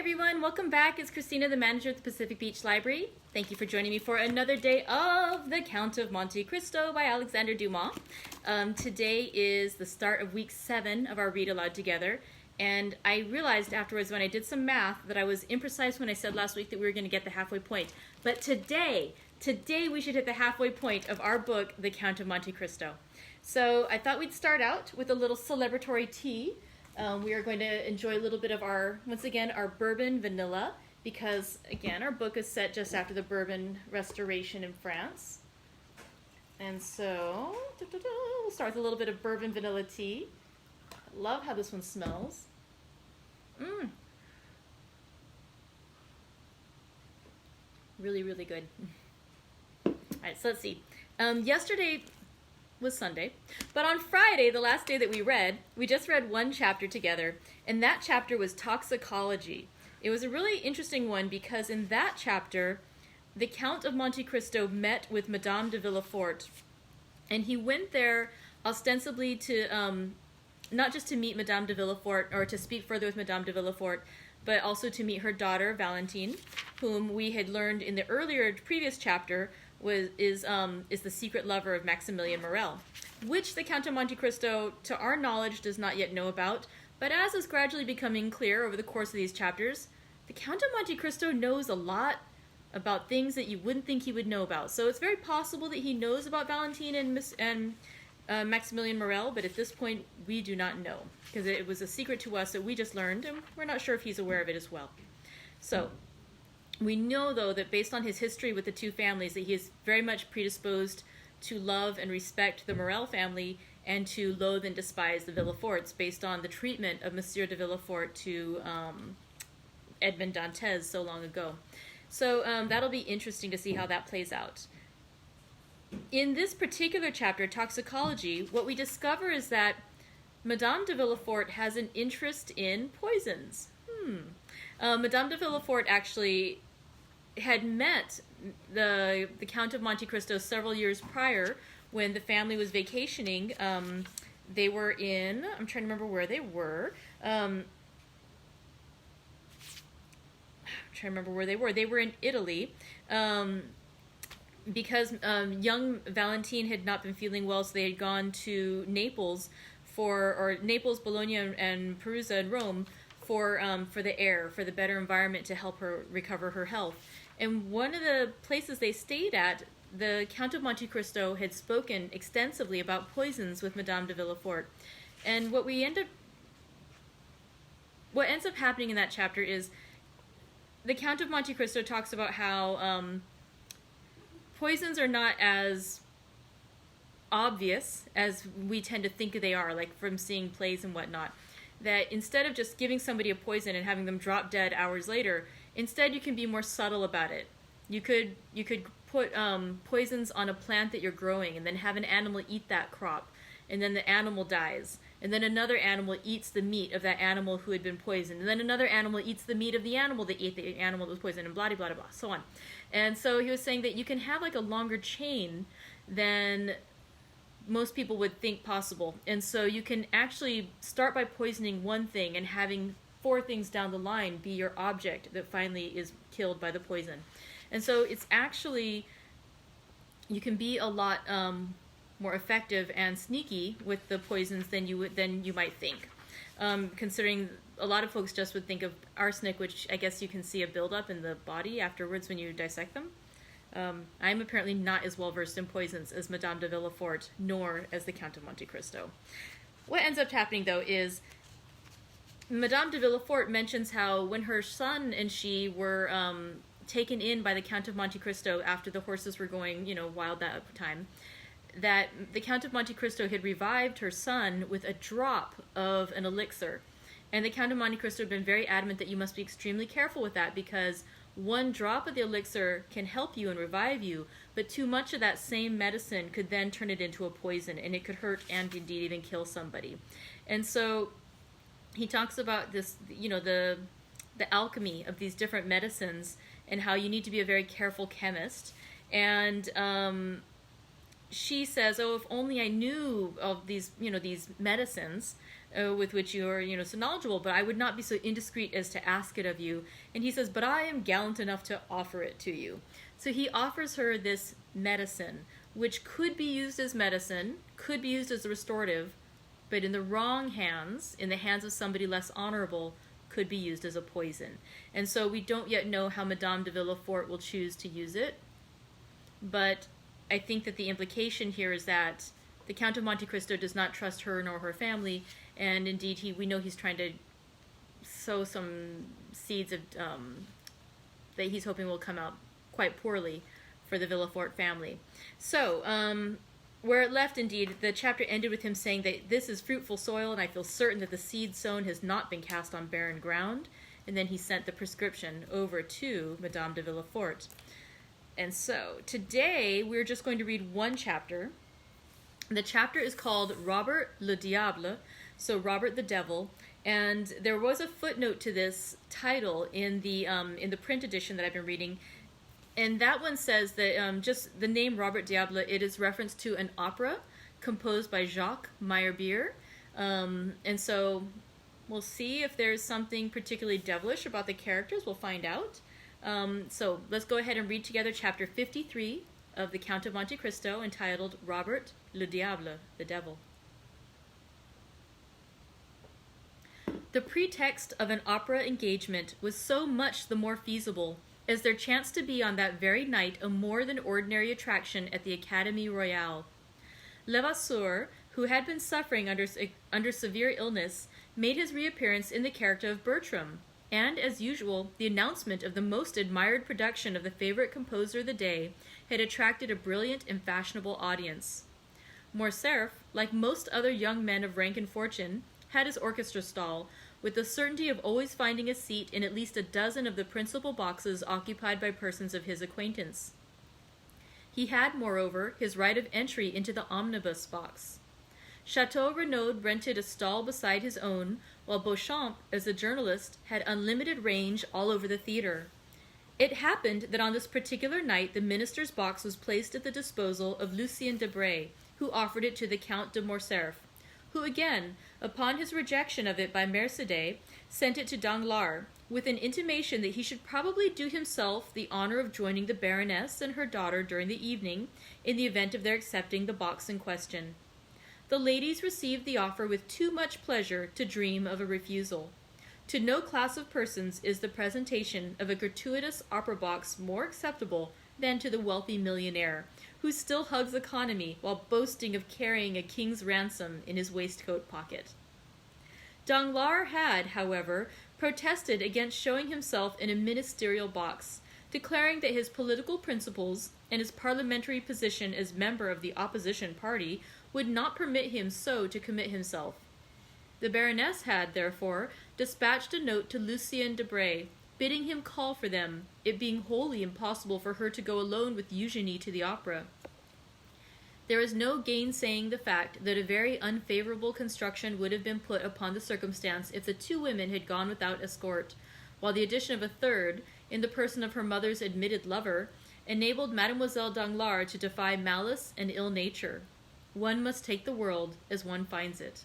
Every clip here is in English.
everyone, welcome back. It's Christina, the manager at the Pacific Beach Library. Thank you for joining me for another day of the Count of Monte Cristo by Alexandre Dumas. Today is the start of week 7 of our read aloud together, and I realized afterwards when I did some math that I was imprecise when I said last week that we were going to get the halfway point. But today we should hit the halfway point of our book, The Count of Monte Cristo. So I thought we'd start out with a little celebratory tea. We are going to enjoy a little bit of our bourbon vanilla, because again, our book is set just after the Bourbon Restoration in France. And so, we'll start with a little bit of bourbon vanilla tea. I love how this one smells. Really, really good. All right, so let's see. Yesterday was Sunday, but on Friday, the last day that we just read one chapter together, and that chapter was toxicology. It was a really interesting one because in that chapter, the Count of Monte Cristo met with Madame de Villefort, and he went there ostensibly to not just to meet Madame de Villefort or to speak further with Madame de Villefort, but also to meet her daughter Valentine, whom we had learned in the previous chapter is the secret lover of Maximilian Morel, which the Count of Monte Cristo, to our knowledge, does not yet know about. But as is gradually becoming clear over the course of these chapters, the Count of Monte Cristo knows a lot about things that you wouldn't think he would know about. So it's very possible that he knows about Valentine and Maximilian Morel, but at this point we do not know, because it was a secret to us that we just learned, and we're not sure if he's aware of it as well. So we know, though, that based on his history with the two families, that he is very much predisposed to love and respect the Morel family and to loathe and despise the Villeforts based on the treatment of Monsieur de Villefort to Edmond Dantes so long ago. So that'll be interesting to see how that plays out. In this particular chapter, Toxicology, what we discover is that Madame de Villefort has an interest in poisons. Madame de Villefort actually had met the Count of Monte Cristo several years prior when the family was vacationing. They were in, I'm trying to remember where they were. They were in Italy because young Valentine had not been feeling well, so they had gone to Naples, Bologna, and Perusa and Rome for the air, for the better environment to help her recover her health. And one of the places they stayed at, the Count of Monte Cristo had spoken extensively about poisons with Madame de Villefort. And what ends up happening in that chapter is the Count of Monte Cristo talks about how poisons are not as obvious as we tend to think they are, like from seeing plays and whatnot. That instead of just giving somebody a poison and having them drop dead hours later, instead you can be more subtle about it. You could put poisons on a plant that you're growing and then have an animal eat that crop, and then the animal dies, and then another animal eats the meat of that animal who had been poisoned, and then another animal eats the meat of the animal that ate the animal that was poisoned, and blah blah blah blah, so on. And so he was saying that you can have like a longer chain than most people would think possible. And so you can actually start by poisoning one thing and having 4 things down the line be your object that finally is killed by the poison. And so it's actually, you can be a lot more effective and sneaky with the poisons than you might think. Considering a lot of folks just would think of arsenic, which I guess you can see a buildup in the body afterwards when you dissect them. I'm apparently not as well versed in poisons as Madame de Villefort, nor as the Count of Monte Cristo. What ends up happening, though, is Madame de Villefort mentions how when her son and she were taken in by the Count of Monte Cristo after the horses were going, wild that time, that the Count of Monte Cristo had revived her son with a drop of an elixir. And the Count of Monte Cristo had been very adamant that you must be extremely careful with that, because one drop of the elixir can help you and revive you, but too much of that same medicine could then turn it into a poison, and it could hurt and indeed even kill somebody. And so he talks about this, the alchemy of these different medicines and how you need to be a very careful chemist. And she says, oh, if only I knew of these, these medicines, with which you are, so knowledgeable, but I would not be so indiscreet as to ask it of you. And he says, but I am gallant enough to offer it to you. So he offers her this medicine, which could be used as medicine, could be used as a restorative, but in the wrong hands, in the hands of somebody less honorable, could be used as a poison. And so we don't yet know how Madame de Villefort will choose to use it, but I think that the implication here is that the Count of Monte Cristo does not trust her nor her family, and indeed we know he's trying to sow some seeds of that he's hoping will come out quite poorly for the Villefort family. So, where it left, indeed, the chapter ended with him saying that this is fruitful soil, and I feel certain that the seed sown has not been cast on barren ground. And then he sent the prescription over to Madame de Villefort. And so, today, we're just going to read one chapter. The chapter is called Robert le Diable, so Robert the Devil. And there was a footnote to this title in the print edition that I've been reading. And that one says that just the name Robert Diable, it is reference to an opera composed by Jacques Meyerbeer. And so we'll see if there's something particularly devilish about the characters. We'll find out. So let's go ahead and read together chapter 53 of the Count of Monte Cristo, entitled Robert le Diable, the Devil. The pretext of an opera engagement was so much the more feasible as there chanced to be on that very night a more than ordinary attraction at the Académie Royale. Levasseur, who had been suffering under severe illness, made his reappearance in the character of Bertram, and, as usual, the announcement of the most admired production of the favorite composer of the day had attracted a brilliant and fashionable audience. Morcerf, like most other young men of rank and fortune, had his orchestra stall, with the certainty of always finding a seat in at least a dozen of the principal boxes occupied by persons of his acquaintance. He had, moreover, his right of entry into the omnibus box. Chateau Renaud rented a stall beside his own, while Beauchamp, as a journalist, had unlimited range all over the theater. It happened that on this particular night the minister's box was placed at the disposal of Lucien Debray, who offered it to the Count de Morcerf, who again, upon his rejection of it by Mercédès, sent it to Danglars, with an intimation that he should probably do himself the honor of joining the Baroness and her daughter during the evening, in the event of their accepting the box in question. The ladies received the offer with too much pleasure to dream of a refusal. To no class of persons is the presentation of a gratuitous opera box more acceptable than to the wealthy millionaire, who still hugs economy while boasting of carrying a king's ransom in his waistcoat pocket. Danglars had, however, protested against showing himself in a ministerial box, declaring that his political principles and his parliamentary position as member of the opposition party would not permit him so to commit himself. The Baroness had, therefore, dispatched a note to Lucien Debray, bidding him call for them, it being wholly impossible for her to go alone with Eugenie to the opera. There is no gainsaying the fact that a very unfavorable construction would have been put upon the circumstance if the two women had gone without escort, while the addition of a third, in the person of her mother's admitted lover, enabled Mademoiselle Danglars to defy malice and ill nature. One must take the world as one finds it.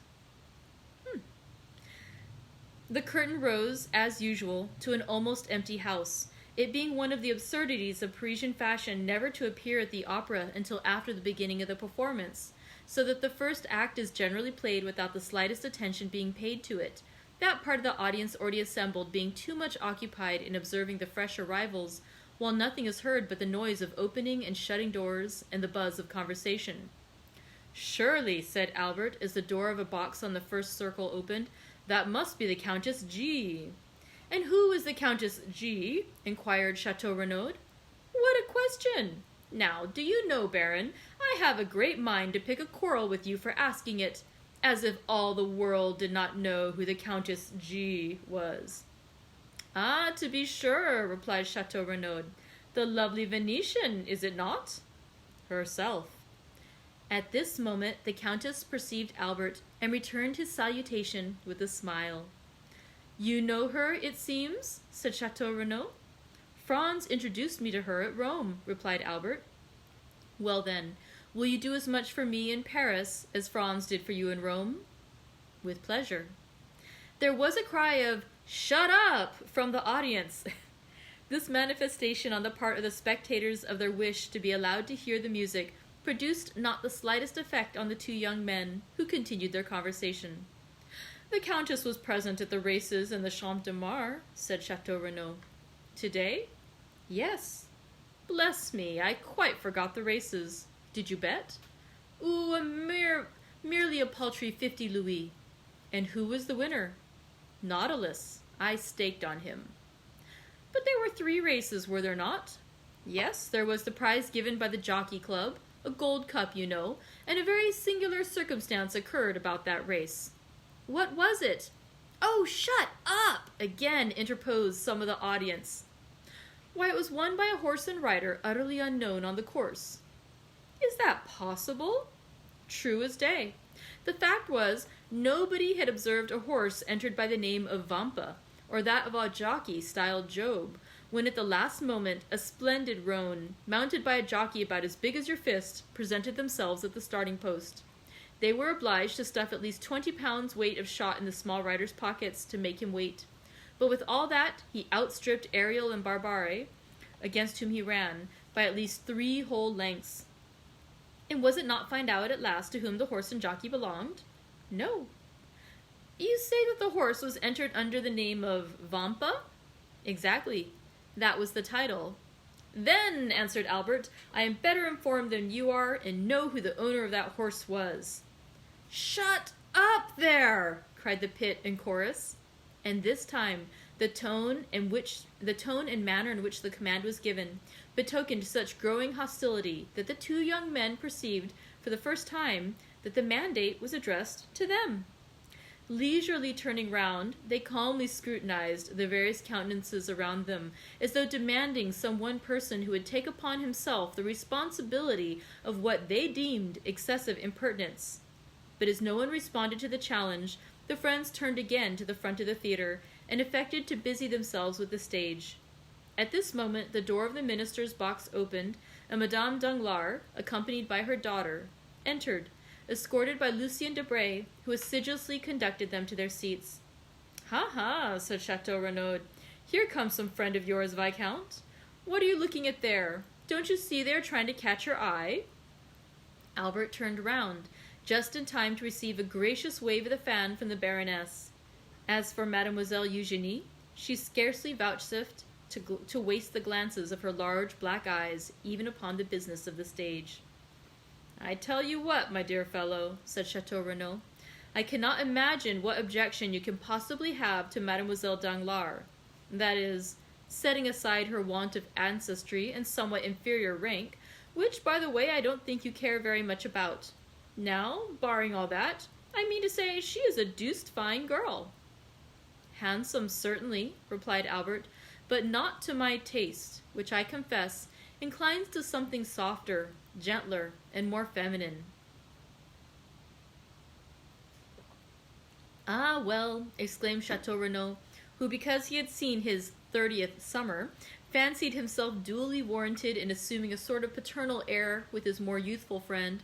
The curtain rose, as usual, to an almost empty house, it being one of the absurdities of Parisian fashion never to appear at the opera until after the beginning of the performance, so that the first act is generally played without the slightest attention being paid to it, that part of the audience already assembled being too much occupied in observing the fresh arrivals, while nothing is heard but the noise of opening and shutting doors and the buzz of conversation. "Surely," said Albert, as the door of a box on the first circle opened, "that must be the Countess G." "And who is the Countess G?" inquired Chateau Renaud. "What a question! Now, do you know, Baron, I have a great mind to pick a quarrel with you for asking it, as if all the world did not know who the Countess G was." "Ah, to be sure," replied Chateau Renaud. "The lovely Venetian, is it not?" "Herself." At this moment the Countess perceived Albert, and returned his salutation with a smile. "You know her, it seems?" said Chateau Renaud. "Franz introduced me to her at Rome," replied Albert. "Well then, will you do as much for me in Paris as Franz did for you in Rome?" With pleasure. There was a cry of, "Shut up!" from the audience. This manifestation on the part of the spectators of their wish to be allowed to hear the music produced not the slightest effect on the two young men, who continued their conversation. "The Countess was present at the races in the Champ de Mars," said Chateau Renaud. "Today?" "Yes." "Bless me, I quite forgot the races. Did you bet?" "Ooh, merely a paltry 50 louis. "And who was the winner?" "Nautilus. I staked on him." "But there were 3 races, were there not?" "Yes, there was the prize given by the Jockey Club, a gold cup, you know, and a very singular circumstance occurred about that race." "What was it?" "Oh, shut up!" again interposed some of the audience. "Why, it was won by a horse and rider utterly unknown on the course." "Is that possible?" "True as day. The fact was, nobody had observed a horse entered by the name of Vampa, or that of a jockey styled Job, when at the last moment a splendid roan, mounted by a jockey about as big as your fist, presented themselves at the starting post. They were obliged to stuff at least 20 pounds weight of shot in the small rider's pockets to make him wait. But with all that, he outstripped Ariel and Barbare, against whom he ran, by at least 3 whole lengths." "And was it not found out at last to whom the horse and jockey belonged?" "No." "You say that the horse was entered under the name of Vampa?" "Exactly. That was the title." "Then," answered Albert, "I am better informed than you are, and know who the owner of that horse was." "Shut up there!" cried the pit in chorus. And this time the tone and manner in which the command was given betokened such growing hostility that the 2 young men perceived for the first time that the mandate was addressed to them. Leisurely turning round, they calmly scrutinized the various countenances around them, as though demanding some one person who would take upon himself the responsibility of what they deemed excessive impertinence. But as no one responded to the challenge, the friends turned again to the front of the theater, and affected to busy themselves with the stage. At this moment the door of the minister's box opened, and Madame Danglars, accompanied by her daughter, entered, escorted by Lucien Debray, who assiduously conducted them to their seats. "Ha ha," said Chateau Renaud. "Here comes some friend of yours, Viscount. What are you looking at there? Don't you see they are trying to catch your eye?" Albert turned round, just in time to receive a gracious wave of the fan from the Baroness. As for Mademoiselle Eugénie, she scarcely vouchsafed to waste the glances of her large black eyes even upon the business of the stage. "I tell you what, my dear fellow," said Chateau Renaud, "I cannot imagine what objection you can possibly have to Mademoiselle Danglars, that is, setting aside her want of ancestry and somewhat inferior rank, which, by the way, I don't think you care very much about. Now, barring all that, I mean to say she is a deuced fine girl." "Handsome, certainly," replied Albert, "but not to my taste, which, I confess, inclines to something softer, gentler, and more feminine." "Ah, well," exclaimed Chateau Renaud, who, because he had seen his 30th summer, fancied himself duly warranted in assuming a sort of paternal air with his more youthful friend,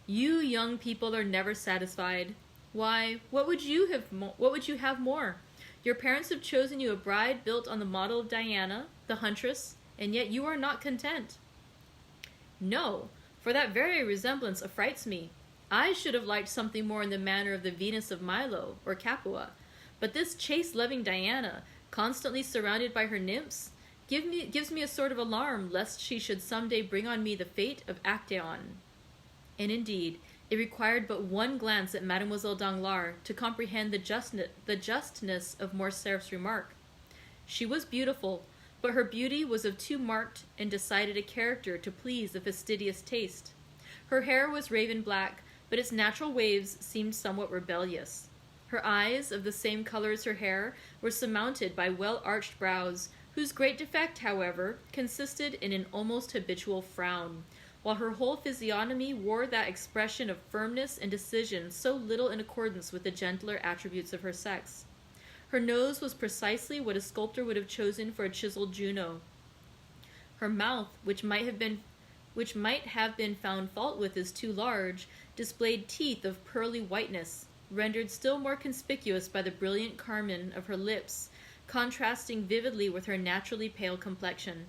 "you young people are never satisfied. Why, what would you have more? Your parents have chosen you a bride built on the model of Diana, the huntress, and yet you are not content." "No, for that very resemblance affrights me. I should have liked something more in the manner of the Venus of Milo or Capua, but this chase-loving Diana, constantly surrounded by her nymphs, gives me a sort of alarm lest she should some day bring on me the fate of Actaeon." And indeed, it required but one glance at Mademoiselle Danglars to comprehend the justness of Morcerf's remark. She was beautiful, but her beauty was of too marked and decided a character to please the fastidious taste. Her hair was raven black, but its natural waves seemed somewhat rebellious. Her eyes, of the same color as her hair, were surmounted by well-arched brows, whose great defect, however, consisted in an almost habitual frown, while her whole physiognomy wore that expression of firmness and decision so little in accordance with the gentler attributes of her sex. Her nose was precisely what a sculptor would have chosen for a chiseled Juno. Her mouth, which might have been found fault with as too large, displayed teeth of pearly whiteness, rendered still more conspicuous by the brilliant carmine of her lips, contrasting vividly with her naturally pale complexion.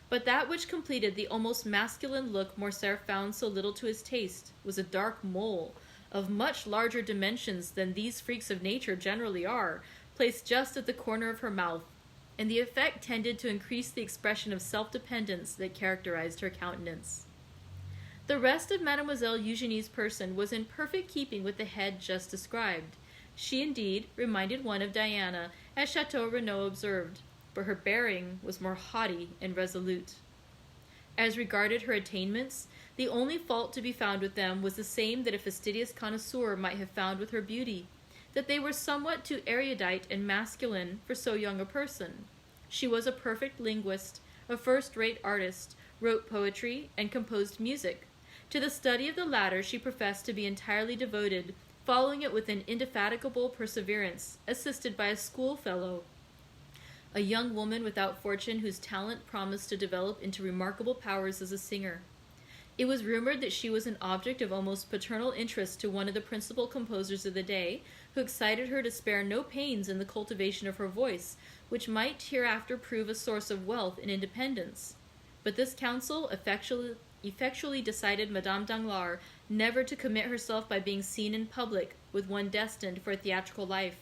But that which completed the almost masculine look Morcerf found so little to his taste was a dark mole, of much larger dimensions than these freaks of nature generally are, placed just at the corner of her mouth, and the effect tended to increase the expression of self-dependence that characterized her countenance. The rest of Mademoiselle Eugenie's person was in perfect keeping with the head just described. She, indeed, reminded one of Diana, as Chateau Renaud observed, but her bearing was more haughty and resolute. As regarded her attainments, the only fault to be found with them was the same that a fastidious connoisseur might have found with her beauty, that they were somewhat too erudite and masculine for so young a person. She was a perfect linguist, a first-rate artist, wrote poetry, and composed music. To the study of the latter she professed to be entirely devoted, following it with an indefatigable perseverance, assisted by a schoolfellow, a young woman without fortune whose talent promised to develop into remarkable powers as a singer. It was rumored that she was an object of almost paternal interest to one of the principal composers of the day, who excited her to spare no pains in the cultivation of her voice, which might hereafter prove a source of wealth and independence. But this counsel effectually decided Madame Danglars never to commit herself by being seen in public with one destined for a theatrical life,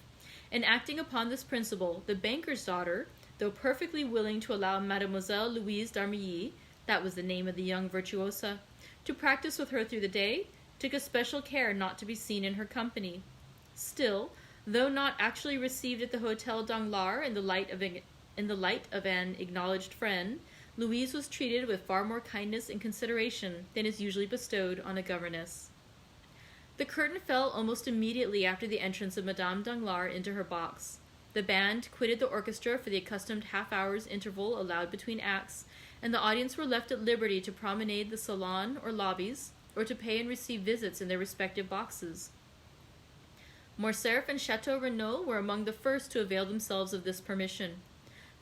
and acting upon this principle, the banker's daughter, though perfectly willing to allow Mademoiselle Louise d'Armilly, that was the name of the young virtuosa, to practice with her through the day, took especial care not to be seen in her company. Still, though not actually received at the Hotel Danglars in the light of an acknowledged friend, Louise was treated with far more kindness and consideration than is usually bestowed on a governess. The curtain fell almost immediately after the entrance of Madame Danglars into her box. The band quitted the orchestra for the accustomed half-hour's interval allowed between acts, and the audience were left at liberty to promenade the salon or lobbies, or to pay and receive visits in their respective boxes. Morcerf and Chateau Renaud were among the first to avail themselves of this permission.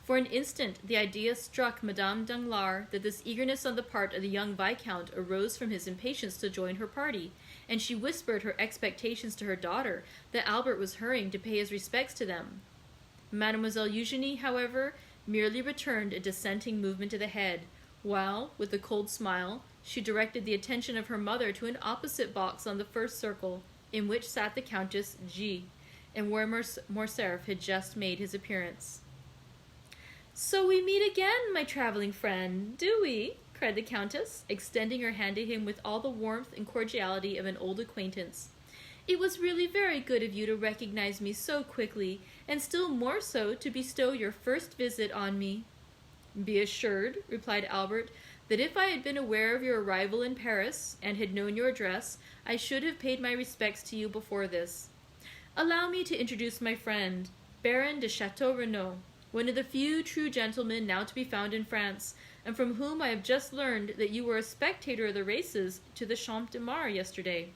For an instant the idea struck Madame Danglars that this eagerness on the part of the young Viscount arose from his impatience to join her party, and she whispered her expectations to her daughter that Albert was hurrying to pay his respects to them. Mademoiselle Eugenie, however, merely returned a dissenting movement of the head, while, with a cold smile, she directed the attention of her mother to an opposite box on the first circle, in which sat the Countess G., and where Morcerf had just made his appearance. "So we meet again, my traveling friend, do we?" cried the Countess, extending her hand to him with all the warmth and cordiality of an old acquaintance. "It was really very good of you to recognize me so quickly, and still more so to bestow your first visit on me." "Be assured," replied Albert, "that if I had been aware of your arrival in Paris, and had known your address, I should have paid my respects to you before this. Allow me to introduce my friend, Baron de Chateau Renaud, one of the few true gentlemen now to be found in France, and from whom I have just learned that you were a spectator of the races to the Champ de Mars yesterday."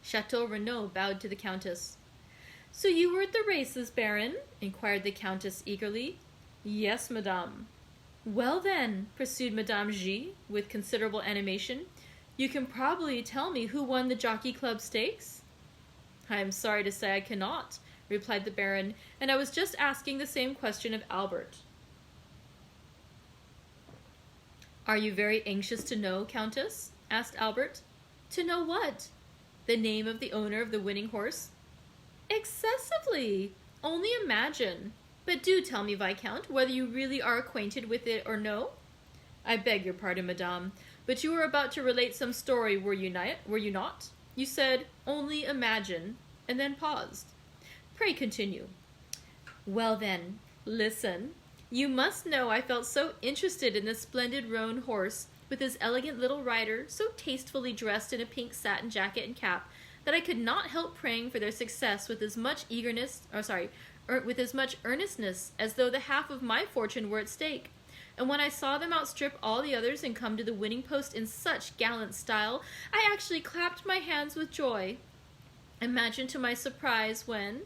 Chateau Renaud bowed to the Countess. "So you were at the races, Baron?" inquired the Countess eagerly. "Yes, madame." "Well then," pursued Madame G., with considerable animation, "you can probably tell me who won the Jockey Club stakes?" "I am sorry to say I cannot," replied the Baron, "and I was just asking the same question of Albert." "Are you very anxious to know, Countess?" asked Albert. "To know what?" "The name of the owner of the winning horse?" "Excessively! Only imagine. But do tell me, Viscount, whether you really are acquainted with it or no?" "I beg your pardon, madame, but you were about to relate some story, were you not? You said, 'only imagine,' and then paused. Pray continue." "Well then, listen. You must know I felt so interested in the splendid roan horse, with his elegant little rider, so tastefully dressed in a pink satin jacket and cap, that I could not help praying for their success with as much with as much earnestness as though the half of my fortune were at stake. And when I saw them outstrip all the others and come to the winning post in such gallant style, I actually clapped my hands with joy. Imagine to my surprise when,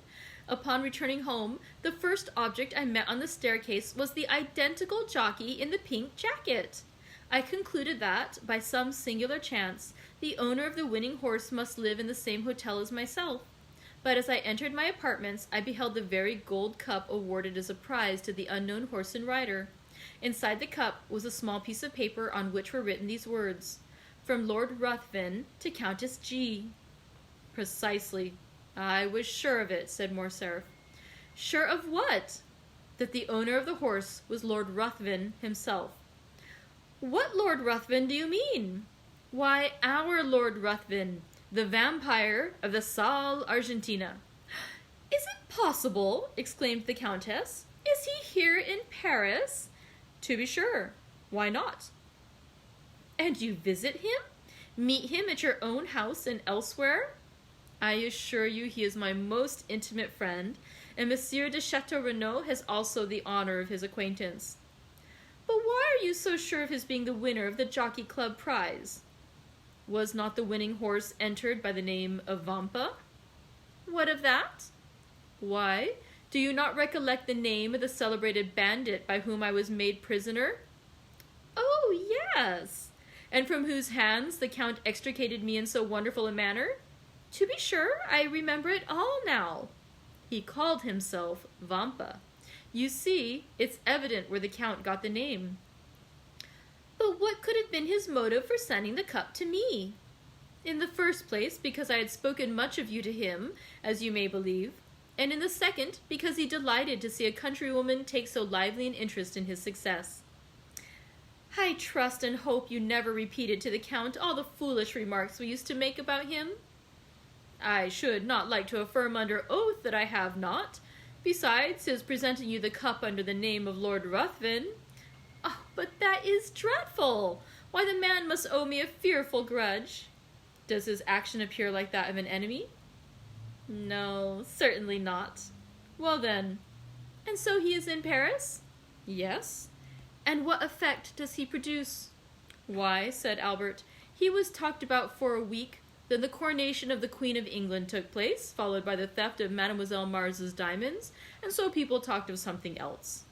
upon returning home, the first object I met on the staircase was the identical jockey in the pink jacket. I concluded that, by some singular chance, the owner of the winning horse must live in the same hotel as myself, But as I entered my apartments, I beheld the very gold cup awarded as a prize to the unknown horse and rider. Inside the cup was a small piece of paper on which were written these words: From Lord Ruthven to Countess G. Precisely. I was sure of it, said Morcerf. Sure of what? That the owner of the horse was Lord Ruthven himself. What Lord Ruthven do you mean? Why, our Lord Ruthven, the vampire of the Salle Argentina. Is it possible? Exclaimed the Countess. Is he here in Paris? To be sure. Why not? And you visit him? Meet him at your own house and elsewhere? I assure you he is my most intimate friend, and Monsieur de Chateau Renaud has also the honor of his acquaintance. But why are you so sure of his being the winner of the Jockey Club prize? Was not the winning horse entered by the name of Vampa? What of that? Why, do you not recollect the name of the celebrated bandit by whom I was made prisoner? Oh, yes, and from whose hands the Count extricated me in so wonderful a manner? To be sure, I remember it all now. He called himself Vampa. You see, it's evident where the Count got the name. But what could have been his motive for sending the cup to me? In the first place, because I had spoken much of you to him, as you may believe, and in the second, because he delighted to see a countrywoman take so lively an interest in his success. I trust and hope you never repeated to the Count all the foolish remarks we used to make about him. I should not like to affirm under oath that I have not. Besides his presenting you the cup under the name of Lord Ruthven. Oh, but that is dreadful! Why, the man must owe me a fearful grudge. Does his action appear like that of an enemy? No, certainly not. Well then, and so he is in Paris? Yes. And what effect does he produce? Why, said Albert, he was talked about for a week. Then the coronation of the Queen of England took place, followed by the theft of Mademoiselle Mars's diamonds, and so people talked of something else.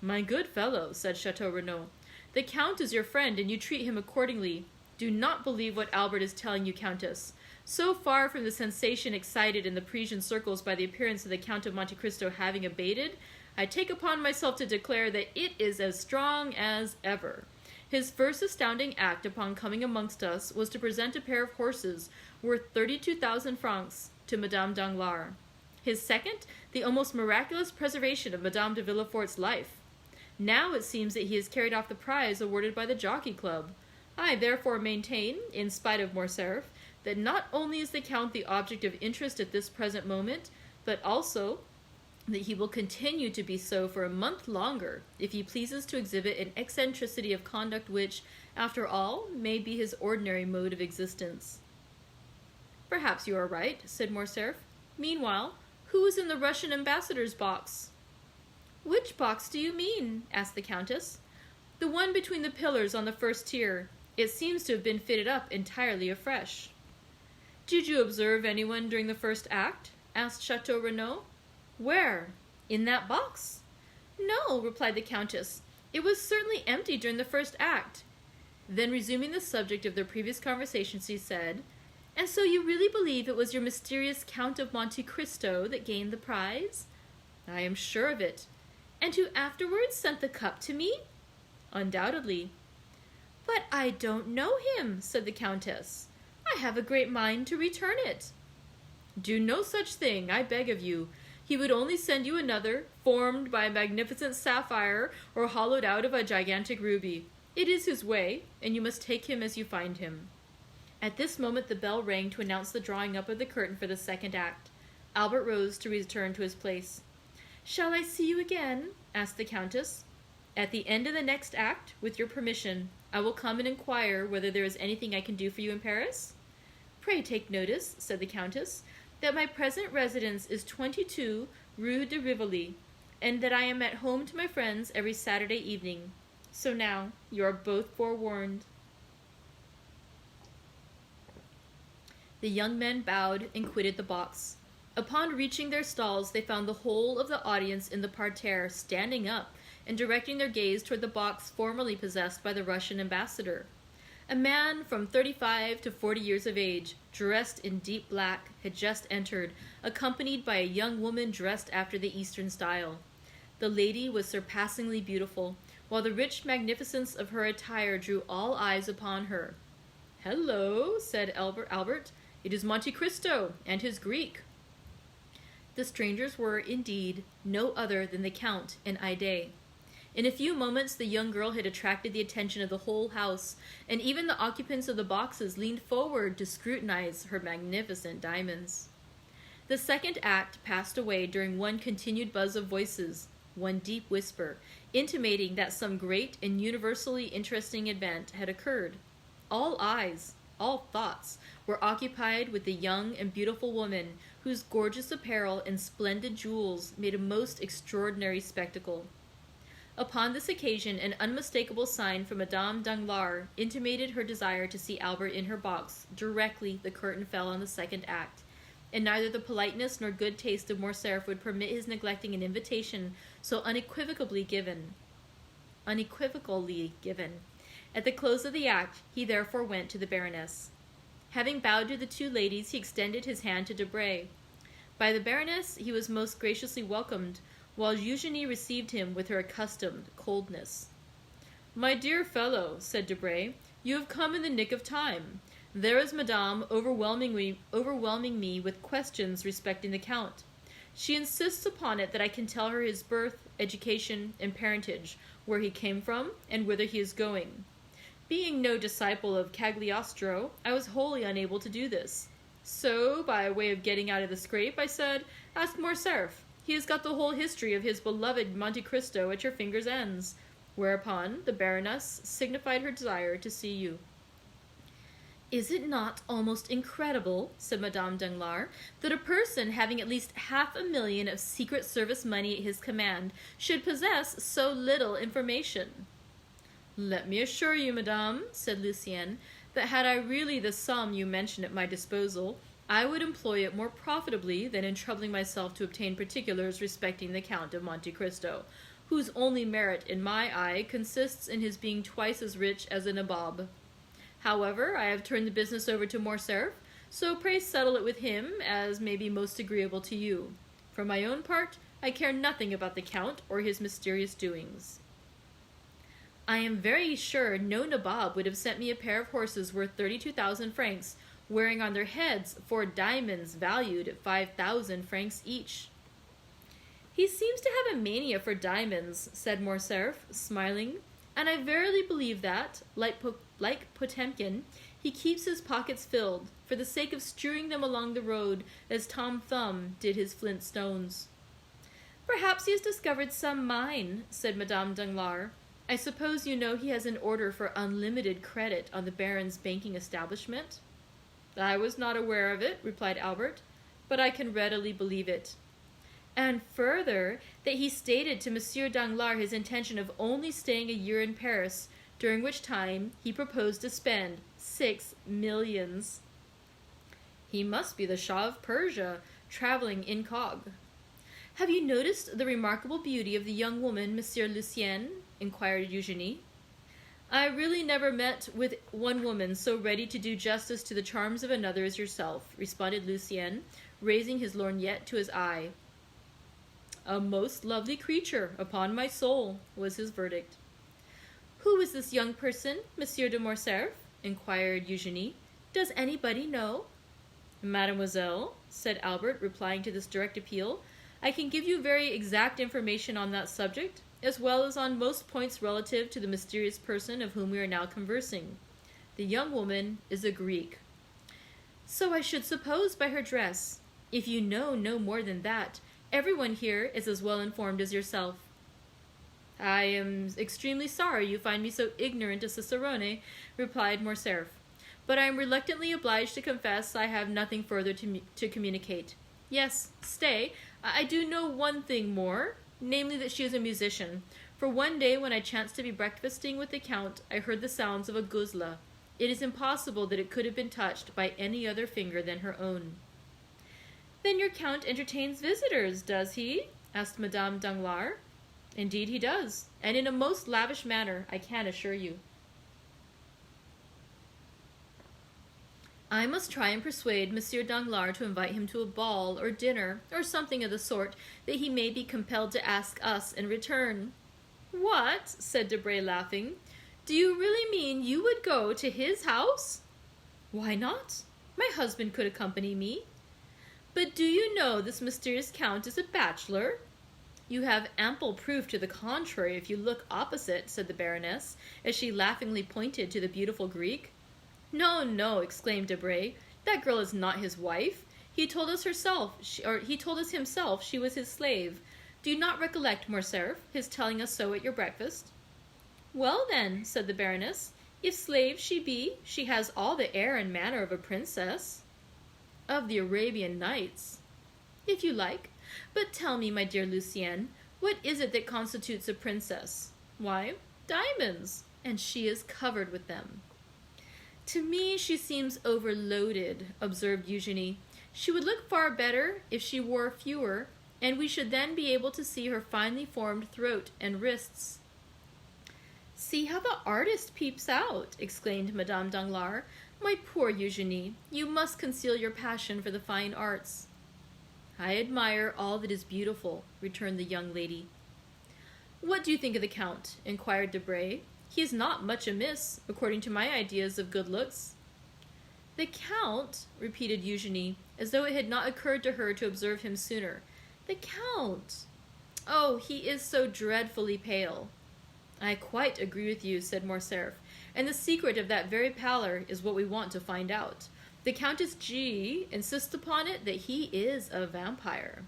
My good fellow, said Chateau Renaud, the Count is your friend, and you treat him accordingly. Do not believe what Albert is telling you, Countess. So far from the sensation excited in the Parisian circles by the appearance of the Count of Monte Cristo having abated, I take upon myself to declare that it is as strong as ever. His first astounding act upon coming amongst us was to present a pair of horses worth 32,000 francs to Madame Danglars. His second, the almost miraculous preservation of Madame de Villefort's life. Now it seems that he has carried off the prize awarded by the Jockey Club. I therefore maintain, in spite of Morcerf, that not only is the Count the object of interest at this present moment, but also that he will continue to be so for a month longer, if he pleases to exhibit an eccentricity of conduct which, after all, may be his ordinary mode of existence. Perhaps you are right, said Morcerf. Meanwhile, who is in the Russian ambassador's box? Which box do you mean? Asked the Countess. The one between the pillars on the first tier. It seems to have been fitted up entirely afresh. Did you observe anyone during the first act? Asked Chateau Renaud. Where? In that box? No, replied the Countess. It was certainly empty during the first act. Then, resuming the subject of their previous conversation, she said, And so you really believe it was your mysterious Count of Monte Cristo that gained the prize? I am sure of it. And who afterwards sent the cup to me? Undoubtedly. But I don't know him, said the Countess. I have a great mind to return it. Do no such thing, I beg of you. He would only send you another, formed by a magnificent sapphire or hollowed out of a gigantic ruby. It is his way, and you must take him as you find him. At this moment the bell rang to announce the drawing up of the curtain for the second act. Albert rose to return to his place. Shall I see you again? Asked the Countess. At the end of the next act, with your permission, I will come and inquire whether there is anything I can do for you in Paris. Pray take notice, said the Countess, that my present residence is 22 Rue de Rivoli, and that I am at home to my friends every Saturday evening. So now you are both forewarned. The young men bowed and quitted the box. Upon reaching their stalls, they found the whole of the audience in the parterre standing up and directing their gaze toward the box formerly possessed by the Russian ambassador. A man from 35 to 40 years of age, dressed in deep black, had just entered, accompanied by a young woman dressed after the Eastern style. The lady was surpassingly beautiful, while the rich magnificence of her attire drew all eyes upon her. "Hello," said Albert. "It is Monte Cristo and his Greek." The strangers were, indeed, no other than the Count and Haydée. In a few moments the young girl had attracted the attention of the whole house, and even the occupants of the boxes leaned forward to scrutinize her magnificent diamonds. The second act passed away during one continued buzz of voices, one deep whisper, intimating that some great and universally interesting event had occurred. All eyes, all thoughts, were occupied with the young and beautiful woman whose gorgeous apparel and splendid jewels made a most extraordinary spectacle. Upon this occasion, an unmistakable sign from Madame Danglars intimated her desire to see Albert in her box directly the curtain fell on the second act, and neither the politeness nor good taste of Morcerf would permit his neglecting an invitation so unequivocally given. At the close of the act, he therefore went to the Baroness. Having bowed to the two ladies, he extended his hand to Debray. By the Baroness he was most graciously welcomed, while Eugenie received him with her accustomed coldness. "My dear fellow," said Debray, "you have come in the nick of time. There is Madame overwhelming me with questions respecting the Count. She insists upon it that I can tell her his birth, education, and parentage, where he came from, and whither he is going. Being no disciple of Cagliostro, I was wholly unable to do this. So, by way of getting out of the scrape, I said, 'Ask Morcerf. He has got the whole history of his beloved Monte Cristo at your fingers' ends,' whereupon the Baroness signified her desire to see you." "Is it not almost incredible," said Madame Danglars, "that a person having at least 500,000 of Secret Service money at his command should possess so little information?" "Let me assure you, madame," said Lucien, "that had I really the sum you mention at my disposal, I would employ it more profitably than in troubling myself to obtain particulars respecting the Count of Monte Cristo, whose only merit in my eye consists in his being twice as rich as a nabob. However, I have turned the business over to Morcerf, so pray settle it with him as may be most agreeable to you. For my own part, I care nothing about the Count or his mysterious doings." "I am very sure no nabob would have sent me a pair of horses worth 32,000 francs, wearing on their heads 4 diamonds valued at 5,000 francs each." "He seems to have a mania for diamonds," said Morcerf, smiling, "and I verily believe that, like Potemkin, he keeps his pockets filled, for the sake of strewing them along the road, as Tom Thumb did his flint stones." "Perhaps he has discovered some mine," said Madame Danglars. "I suppose you know he has an order for unlimited credit on the Baron's banking establishment?" "I was not aware of it," replied Albert, "but I can readily believe it." "And further, that he stated to Monsieur Danglars his intention of only staying a year in Paris, during which time he proposed to spend 6 millions. He must be the Shah of Persia, traveling incog. "Have you noticed the remarkable beauty of the young woman, Monsieur Lucien?" inquired Eugenie. "I really never met with one woman so ready to do justice to the charms of another as yourself," responded Lucien, raising his lorgnette to his eye. "A most lovely creature, upon my soul," was his verdict. "Who is this young person, Monsieur de Morcerf?" inquired Eugenie. "Does anybody know?" "Mademoiselle," said Albert, replying to this direct appeal, "I can give you very exact information on that subject, as well as on most points relative to the mysterious person of whom we are now conversing. The young woman is a Greek." "So I should suppose by her dress. If you know no more than that, everyone here is as well informed as yourself." "I am extremely sorry you find me so ignorant a cicerone," replied Morcerf, "but I am reluctantly obliged to confess I have nothing further to communicate. Yes, stay, I do know one thing more, namely that she is a musician, for one day when I chanced to be breakfasting with the Count, I heard the sounds of a guzla. It is impossible that it could have been touched by any other finger than her own." "Then your Count entertains visitors, does he?" asked Madame Danglars. "Indeed he does, and in a most lavish manner, I can assure you." I must try and persuade Monsieur Danglars to invite him to a ball or dinner or something of the sort, that he may be compelled to ask us in return." "What?" said Debray, laughing. "Do you really mean you would go to his house?" "Why not? My husband could accompany me." "But do you know this mysterious count is a bachelor?" "You have ample proof to the contrary if you look opposite," said the Baroness, as she laughingly pointed to the beautiful Greek. "No, no," exclaimed Debray, "that girl is not his wife. He told us himself she was his slave. Do you not recollect, Morcerf, his telling us so at your breakfast?" "Well, then," said the Baroness, "if slave she be, she has all the air and manner of a princess." "Of the Arabian Nights." "If you like. But tell me, my dear Lucienne, what is it that constitutes a princess?" "Why, diamonds, and she is covered with them." "To me she seems overloaded," observed Eugenie. "She would look far better if she wore fewer, and we should then be able to see her finely formed throat and wrists." "See how the artist peeps out!" exclaimed Madame Danglars. "My poor Eugenie, you must conceal your passion for the fine arts." "I admire all that is beautiful," returned the young lady. "What do you think of the Count?" inquired Debray. "He is not much amiss, according to my ideas of good looks." "The Count," repeated Eugenie, as though it had not occurred to her to observe him sooner. "The Count! Oh, he is so dreadfully pale." "I quite agree with you," said Morcerf, "and the secret of that very pallor is what we want to find out. The Countess G insists upon it that he is a vampire."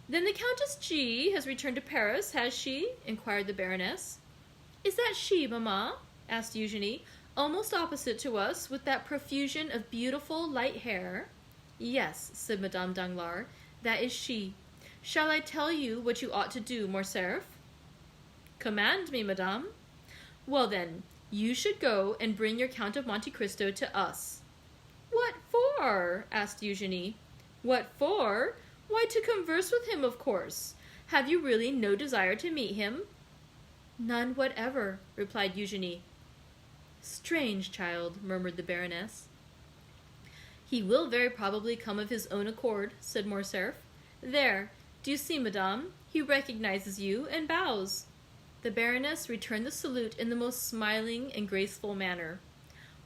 "Then the Countess G has returned to Paris, has she?" inquired the Baroness. "Is that she, mamma?" asked Eugenie, "almost opposite to us, with that profusion of beautiful light hair?" "Yes," said Madame Danglars, "that is she. Shall I tell you what you ought to do, Morcerf?" "Command me, madame." "Well, then, you should go and bring your Count of Monte Cristo to us." "What for?" asked Eugenie. "What for? Why, to converse with him, of course. Have you really no desire to meet him?" "None whatever," replied Eugenie. "Strange child," murmured the Baroness. "He will very probably come of his own accord," said Morcerf. "There, do you see, madame? He recognizes you and bows." The Baroness returned the salute in the most smiling and graceful manner.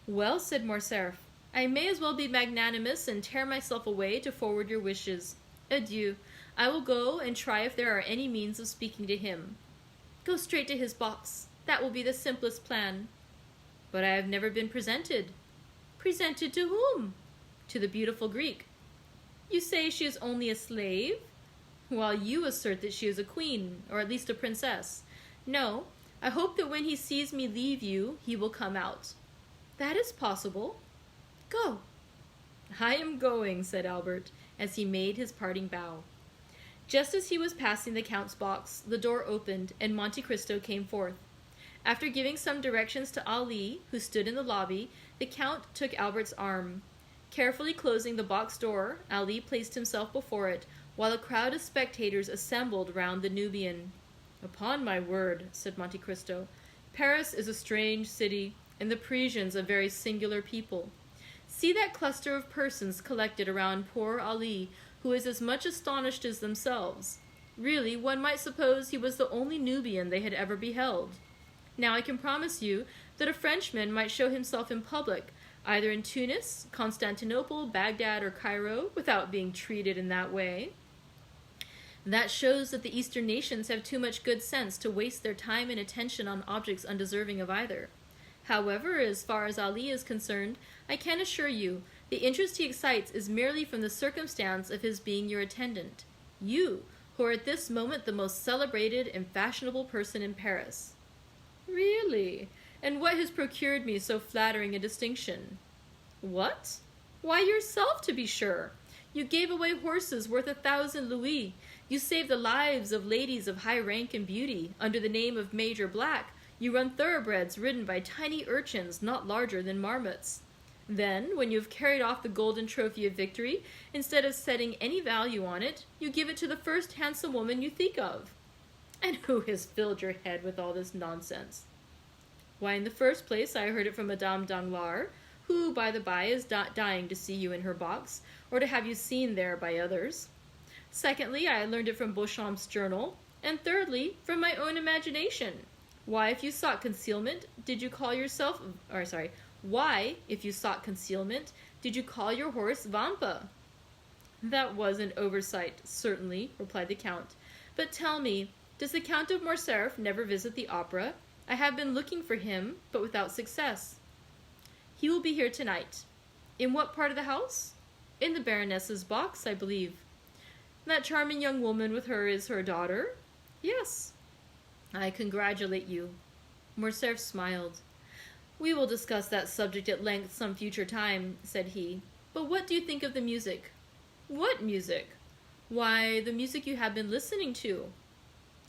"Well," said Morcerf, "I may as well be magnanimous and tear myself away to forward your wishes. Adieu. I will go and try if there are any means of speaking to him." "Go straight to his box. That will be the simplest plan." "But I have never been presented." "Presented to whom?" "To the beautiful Greek." "You say she is only a slave?" "While you assert that she is a queen, or at least a princess. No, I hope that when he sees me leave you, he will come out." "That is possible. Go." "I am going," said Albert, as he made his parting bow. Just as he was passing the Count's box, the door opened, and Monte Cristo came forth. After giving some directions to Ali, who stood in the lobby, the Count took Albert's arm. Carefully closing the box door, Ali placed himself before it, while a crowd of spectators assembled round the Nubian. "Upon my word," said Monte Cristo, "Paris is a strange city, and the Parisians a very singular people. See that cluster of persons collected around poor Ali, who is as much astonished as themselves. Really, one might suppose he was the only Nubian they had ever beheld. Now I can promise you that a Frenchman might show himself in public, either in Tunis, Constantinople, Baghdad, or Cairo, without being treated in that way. That shows that the Eastern nations have too much good sense to waste their time and attention on objects undeserving of either. However, as far as Ali is concerned, I can assure you, the interest he excites is merely from the circumstance of his being your attendant. You, who are at this moment the most celebrated and fashionable person in Paris." "Really? And what has procured me so flattering a distinction?" "What? Why, yourself, to be sure. You gave away horses worth 1,000 louis. You saved the lives of ladies of high rank and beauty. Under the name of Major Black, you run thoroughbreds ridden by tiny urchins not larger than marmots. Then, when you have carried off the golden trophy of victory, instead of setting any value on it, you give it to the first handsome woman you think of. And who has filled your head with all this nonsense?" "Why, in the first place, I heard it from Madame Danglars, who, by the by, is dying to see you in her box, or to have you seen there by others. Secondly, I learned it from Beauchamp's journal, and thirdly, from my own imagination. Why, if you sought concealment, did you call your horse Vampa? That was an oversight, certainly, replied the Count. But tell me, does the Count of Morcerf never visit the opera? I have been looking for him, but without success. He will be here tonight. In what part of the house? In the Baroness's box, I believe. That charming young woman with her is her daughter? Yes. I congratulate you. Morcerf smiled. We will discuss that subject at length some future time, said he. But what do you think of the music? What music? Why, the music you have been listening to.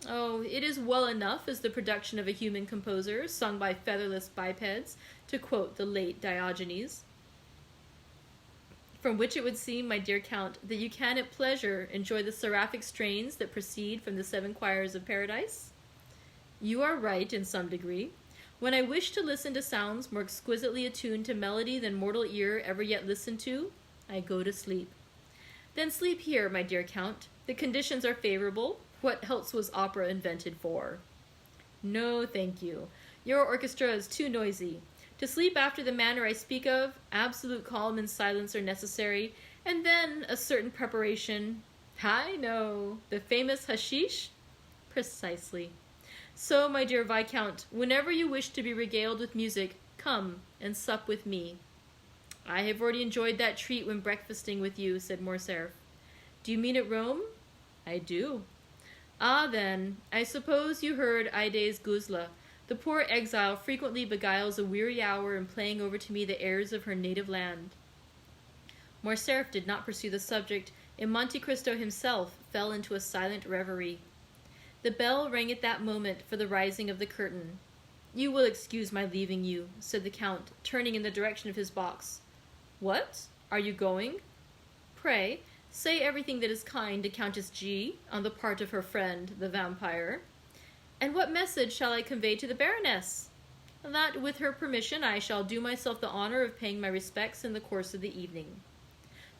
Oh, it is well enough as the production of a human composer, sung by featherless bipeds, to quote the late Diogenes. From which it would seem, my dear Count, that you can at pleasure enjoy the seraphic strains that proceed from the 7 choirs of paradise? You are right in some degree. When I wish to listen to sounds more exquisitely attuned to melody than mortal ear ever yet listened to, I go to sleep. Then sleep here, my dear Count. The conditions are favorable. What else was opera invented for? No, thank you. Your orchestra is too noisy. To sleep after the manner I speak of, absolute calm and silence are necessary, and then a certain preparation. I know. The famous hashish? Precisely. So, my dear Viscount, whenever you wish to be regaled with music, come and sup with me. I have already enjoyed that treat when breakfasting with you, said Morcerf. Do you mean at Rome? I do. Ah, then, I suppose you heard Haydée's Guzla. The poor exile frequently beguiles a weary hour in playing over to me the airs of her native land. Morcerf did not pursue the subject, and Monte Cristo himself fell into a silent reverie. The bell rang at that moment for the rising of the curtain. You will excuse my leaving you, said the Count, turning in the direction of his box. What? Are you going? Pray, say everything that is kind to Countess G. on the part of her friend, the vampire. And what message shall I convey to the Baroness? That, with her permission, I shall do myself the honor of paying my respects in the course of the evening.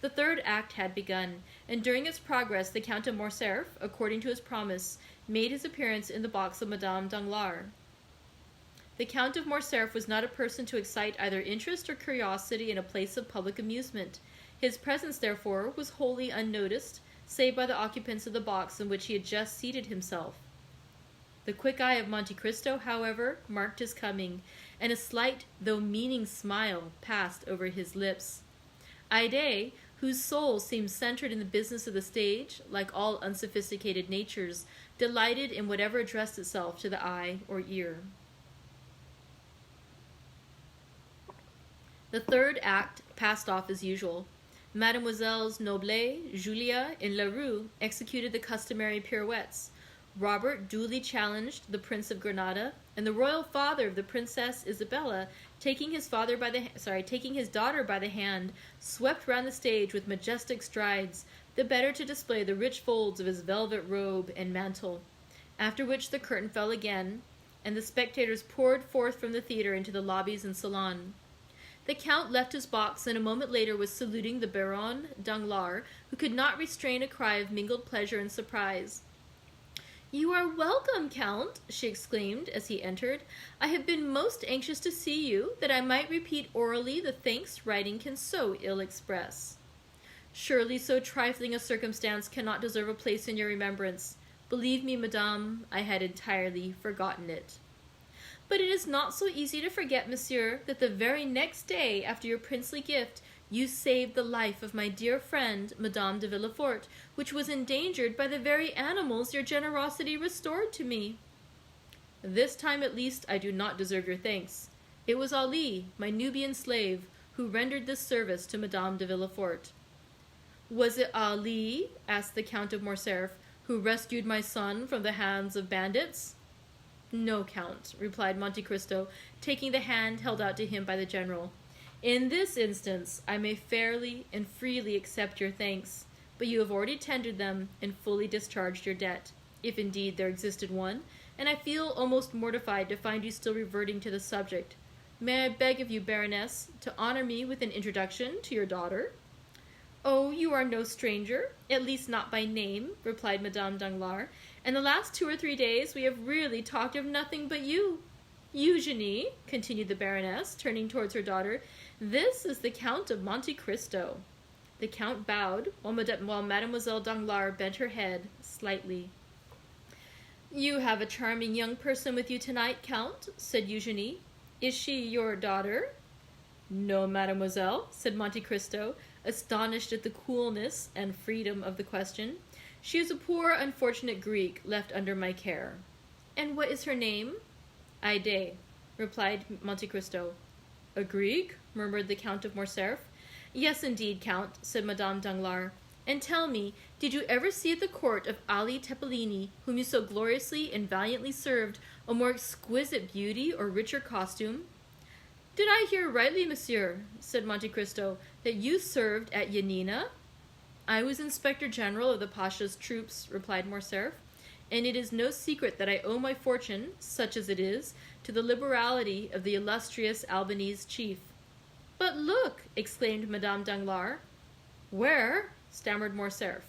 The 3rd act had begun, and during its progress the Count of Morcerf, according to his promise, made his appearance in the box of Madame Danglars. The Count of Morcerf was not a person to excite either interest or curiosity in a place of public amusement. His presence, therefore, was wholly unnoticed, save by the occupants of the box in which he had just seated himself. The quick eye of Monte Cristo, however, marked his coming, and a slight, though meaning smile passed over his lips. Haydée, whose soul seemed centered in the business of the stage, like all unsophisticated natures, delighted in whatever addressed itself to the eye or ear. The 3rd act passed off as usual. Mademoiselles Noblet, Julia, and Leroux executed the customary pirouettes. Robert duly challenged the Prince of Granada, and the royal father of the Princess Isabella, taking his daughter by the hand, swept round the stage with majestic strides, the better to display the rich folds of his velvet robe and mantle. After which the curtain fell again, and the spectators poured forth from the theater into the lobbies and salon. The Count left his box, and a moment later was saluting the Baronne Danglars, who could not restrain a cry of mingled pleasure and surprise. "You are welcome, Count," she exclaimed as he entered. "I have been most anxious to see you, that I might repeat orally the thanks writing can so ill express. Surely so trifling a circumstance cannot deserve a place in your remembrance. Believe me, madame, I had entirely forgotten it. But it is not so easy to forget, monsieur, that the very next day after your princely gift, you saved the life of my dear friend, Madame de Villefort, which was endangered by the very animals your generosity restored to me. This time at least I do not deserve your thanks. It was Ali, my Nubian slave, who rendered this service to Madame de Villefort." "Was it Ali," asked the Count of Morcerf, "who rescued my son from the hands of bandits?" "No, Count," replied Monte Cristo, taking the hand held out to him by the general. "In this instance I may fairly and freely accept your thanks, but you have already tendered them and fully discharged your debt, if indeed there existed one, and I feel almost mortified to find you still reverting to the subject. May I beg of you, Baroness, to honor me with an introduction to your daughter?" "Oh, you are no stranger, at least not by name," replied Madame Danglars, "and the last 2 or 3 days we have really talked of nothing but you. Eugenie," continued the Baroness, turning towards her daughter, "this is the Count of Monte Cristo." The Count bowed, while Mademoiselle Danglars bent her head slightly. "You have a charming young person with you tonight, Count," said Eugenie. "Is she your daughter?" "No, mademoiselle," said Monte Cristo, astonished at the coolness and freedom of the question. "She is a poor, unfortunate Greek left under my care." "And what is her name?" "Haydée," replied Monte Cristo. "A Greek?" murmured the Count of Morcerf. "Yes, indeed, Count," said Madame Danglars. "And tell me, did you ever see at the court of Ali Tepelini, whom you so gloriously and valiantly served, a more exquisite beauty or richer costume?" "Did I hear rightly, monsieur," said Monte Cristo, "that you served at Yanina?" "I was Inspector General of the Pasha's troops," replied Morcerf, "and it is no secret that I owe my fortune, such as it is, to the liberality of the illustrious Albanese chief." "But look!" exclaimed Madame Danglars. "Where?" stammered Morcerf.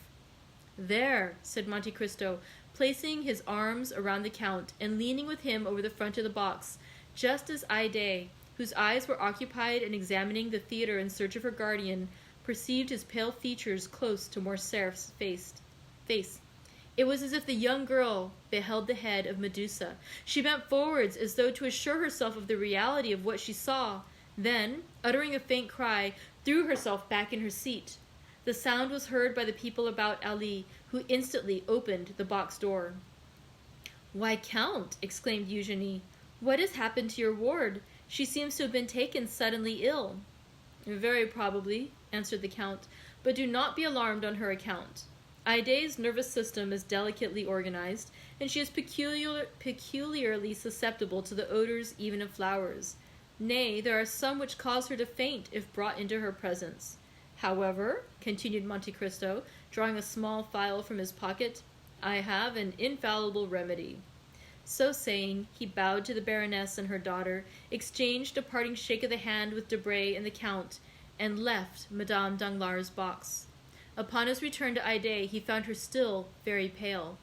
"There," said Monte Cristo, placing his arms around the Count and leaning with him over the front of the box, just as Haydée, whose eyes were occupied in examining the theatre in search of her guardian, perceived his pale features close to Morcerf's face. It was as if the young girl beheld the head of Medusa. She bent forwards as though to assure herself of the reality of what she saw, then, uttering a faint cry, threw herself back in her seat. The sound was heard by the people about Ali, who instantly opened the box door. "Why, Count," exclaimed Eugenie, "what has happened to your ward? She seems to have been taken suddenly ill." "Very probably," answered the Count, "but do not be alarmed on her account. Haydée's nervous system is delicately organized, and she is peculiarly susceptible to the odors even of flowers. Nay, there are some which cause her to faint if brought into her presence. However," continued Monte Cristo, drawing a small phial from his pocket, "I have an infallible remedy." So saying, he bowed to the Baroness and her daughter, exchanged a parting shake of the hand with Debray and the Count, and left Madame Danglars' box. Upon his return to Haydée, he found her still very pale.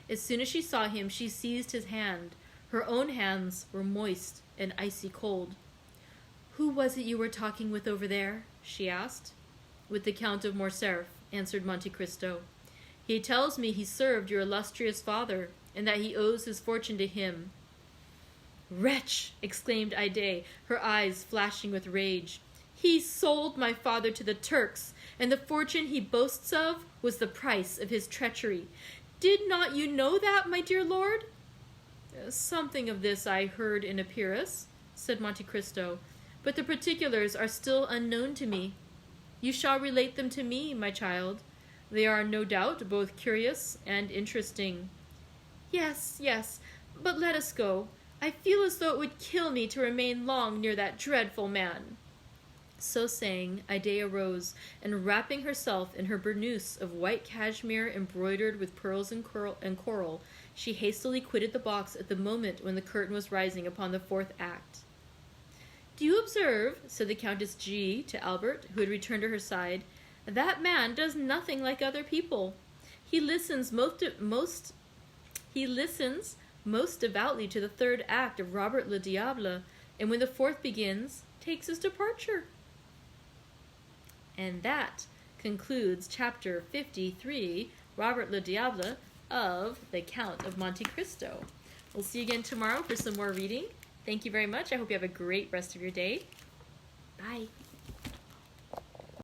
As soon as she saw him, she seized his hand. Her own hands were moist and icy cold. "Who was it you were talking with over there?" she asked. "With the Count of Morcerf," answered Monte Cristo. "He tells me he served your illustrious father, and that he owes his fortune to him." "Wretch!" exclaimed Haydée, her eyes flashing with rage. "He sold my father to the Turks, and the fortune he boasts of was the price of his treachery. Did not you know that, my dear lord?" "Something of this I heard in Epirus," said Monte Cristo, "but the particulars are still unknown to me. You shall relate them to me, my child. They are no doubt both curious and interesting." Yes, but let us go. I feel as though it would kill me to remain long near that dreadful man." So saying, Haydée arose, and wrapping herself in her burnous of white cashmere embroidered with pearls and coral, she hastily quitted the box at the moment when the curtain was rising upon the 4th act. "Do you observe," said the Countess G. to Albert, who had returned to her side, "that man does nothing like other people. He listens most devoutly to the 3rd act of Robert le Diable, and when the 4th begins, takes his departure." And that concludes chapter 53, Robert le Diable, of the Count of Monte Cristo. We'll see you again tomorrow for some more reading. Thank you very much. I hope you have a great rest of your day. Bye.